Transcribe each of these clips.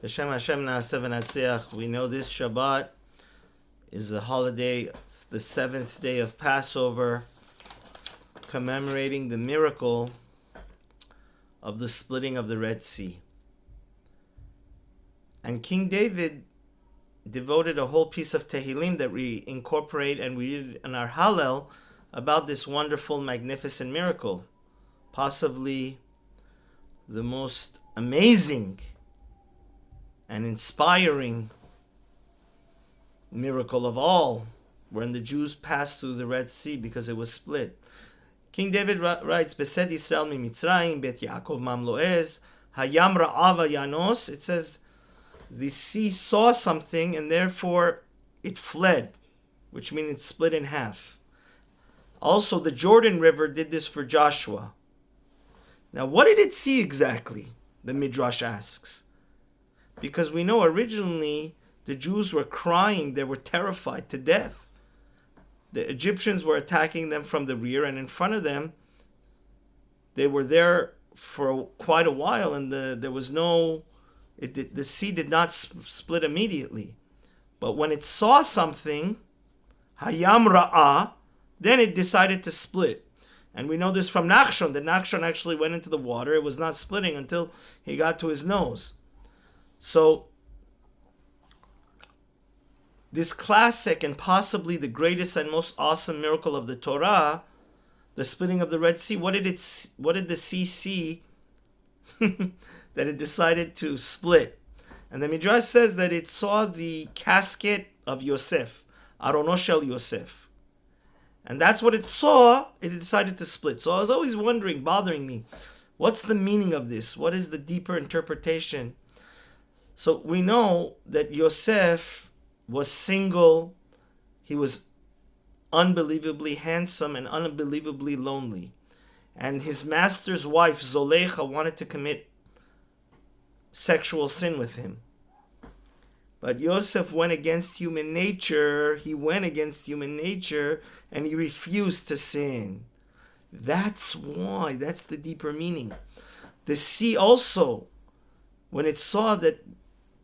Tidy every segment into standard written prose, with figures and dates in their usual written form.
B'Shem Hashem Na'aseh V'Natziach. We know this Shabbat is a holiday. It's the 7th day of Passover, commemorating the miracle of the splitting of the Red Sea. And King David devoted a whole piece of Tehillim that we incorporate and we read in our Hallel about this wonderful, magnificent miracle. Possibly the most amazing and inspiring miracle of all, when the Jews passed through the Red Sea because it was split. King David writes, Besed Yisrael mi Mitzrayim, Bet Yaakov Mamloez, Hayam Ra'ava Yanos. It says, the sea saw something and therefore it fled, which means it split in half. Also, the Jordan River did this for Joshua. Now, what did it see exactly? The Midrash asks. Because we know originally the Jews were crying, they were terrified to death. The Egyptians were attacking them from the rear, and in front of them, they were there for quite a while, and the sea did not split immediately. But when it saw something, Hayam Ra'ah, then it decided to split. And we know this from Nachshon, that Nachshon actually went into the water. It was not splitting until he got to his nose. So, this classic and possibly the greatest and most awesome miracle of the Torah, the splitting of the Red Sea, what did the sea see that it decided to split? And the Midrash says that it saw the casket of Yosef, Arono shel Yosef. And that's what it saw, it decided to split. So I was always wondering, bothering me, what's the meaning of this? What is the deeper interpretation? So we know that Yosef was single, he was unbelievably handsome and unbelievably lonely. And his master's wife, Zolecha, wanted to commit sexual sin with him. But Yosef went against human nature, and he refused to sin. That's why, that's the deeper meaning. The sea also, when it saw that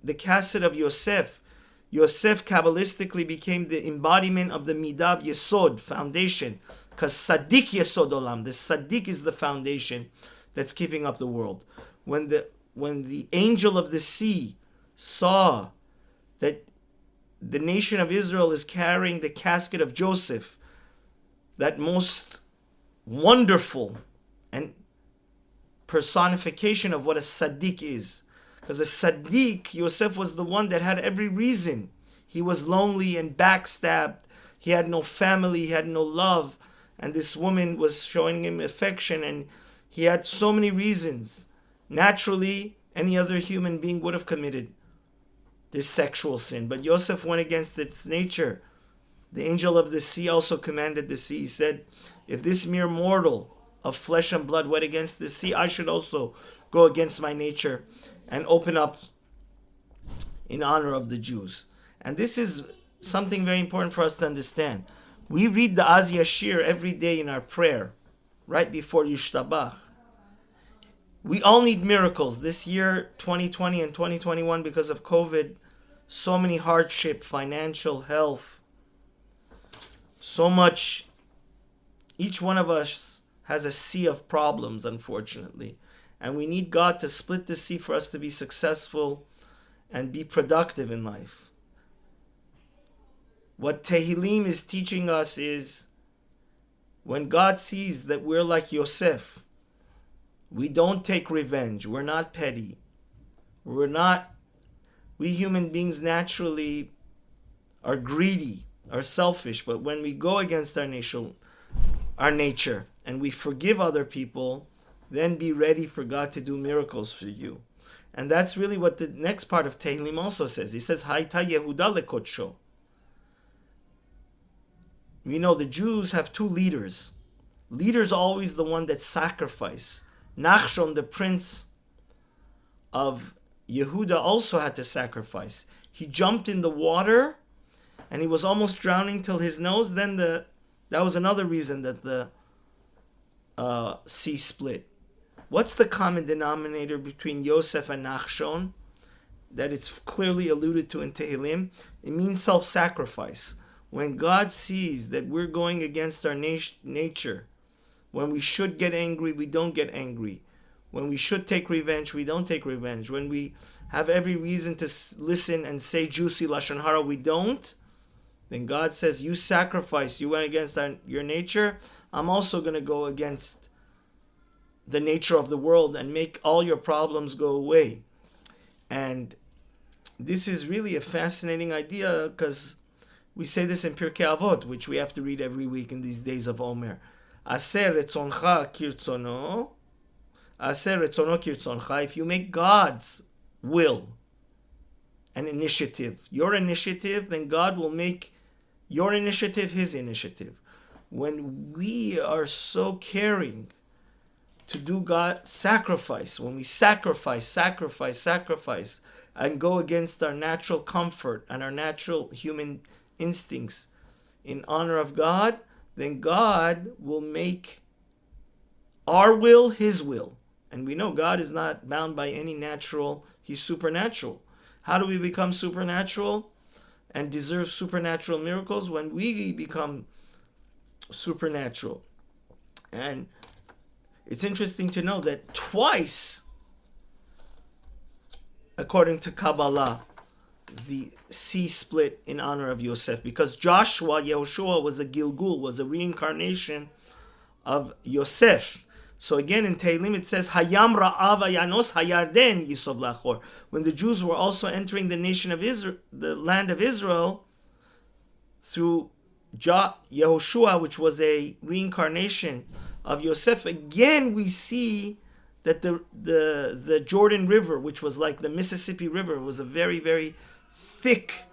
the casket of Yosef Kabbalistically became the embodiment of the Midah Yesod, foundation. Because Sadik Yesod Olam, the Sadik is the foundation that's keeping up the world. When the angel of the sea saw that the nation of Israel is carrying the casket of Joseph, that most wonderful and personification of what a Sadik is. Because a Sadiq, Yosef was the one that had every reason. He was lonely and backstabbed. He had no family, he had no love. And this woman was showing him affection, and he had so many reasons. Naturally, any other human being would have committed this sexual sin. But Yosef went against its nature. The angel of the sea also commanded the sea. He said, if this mere mortal of flesh and blood went against the sea, I should also go against my nature and open up in honor of the Jews. And this is something very important for us to understand. We read the Az Yashir every day in our prayer, right before Yishtabach. We all need miracles. This year, 2020 and 2021, because of COVID, so many hardship, financial, health, so much. Each one of us has a sea of problems, unfortunately. And we need God to split the sea for us to be successful and be productive in life. What Tehillim is teaching us is, when God sees that we're like Yosef, we don't take revenge. We're not petty. We human beings naturally are greedy, are selfish. But when we go against our nature, and we forgive other people, then be ready for God to do miracles for you. And that's really what the next part of Tehillim also says. He says, Hayta Yehuda lekotsho. We know the Jews have two leaders. Leader's always the one that sacrifice. Nachshon, the prince of Yehuda, also had to sacrifice. He jumped in the water and he was almost drowning till his nose. Then that was another reason that the sea split. What's the common denominator between Yosef and Nachshon? that it's clearly alluded to in Tehillim. It means self-sacrifice. When God sees that we're going against our nature, when we should get angry, we don't get angry. When we should take revenge, we don't take revenge. When we have every reason to listen and say juicy lashon hara, we don't. Then God says, you sacrificed, you went against your nature. I'm also going to go against the nature of the world and make all your problems go away. And this is really a fascinating idea, because we say this in Pirkei Avot, which we have to read every week in these days of Omer. Aser retzoncha kirtzono. Aser retzono kirtzoncha. If you make God's will an initiative, your initiative, then God will make your initiative his initiative. When we are so caring to do God sacrifice, when we sacrifice, and go against our natural comfort and our natural human instincts in honor of God, then God will make our will his will. And we know God is not bound by any natural, he's supernatural. How do we become supernatural and deserve supernatural miracles? When we become supernatural. And it's interesting to know that twice, according to Kabbalah, the sea split in honor of Yosef, because Yehoshua was a Gilgul, was a reincarnation of Yosef. So again in Tehillim it says, Hayam Ra'ava Yanos Hayarden Yisov Lachor. When the Jews were also entering the nation of Israel, the land of Israel, through Yehoshua, which was a reincarnation of Yosef, again we see that the Jordan River, which was like the Mississippi River, was a very, very thick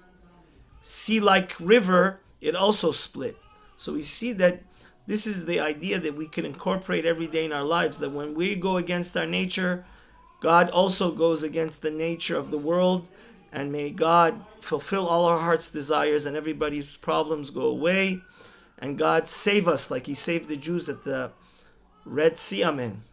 sea-like river, it also split. So we see that this is the idea that we can incorporate every day in our lives, that when we go against our nature, God also goes against the nature of the world, and may God fulfill all our heart's desires and everybody's problems go away, and God save us like he saved the Jews at the Red Sea. Amen.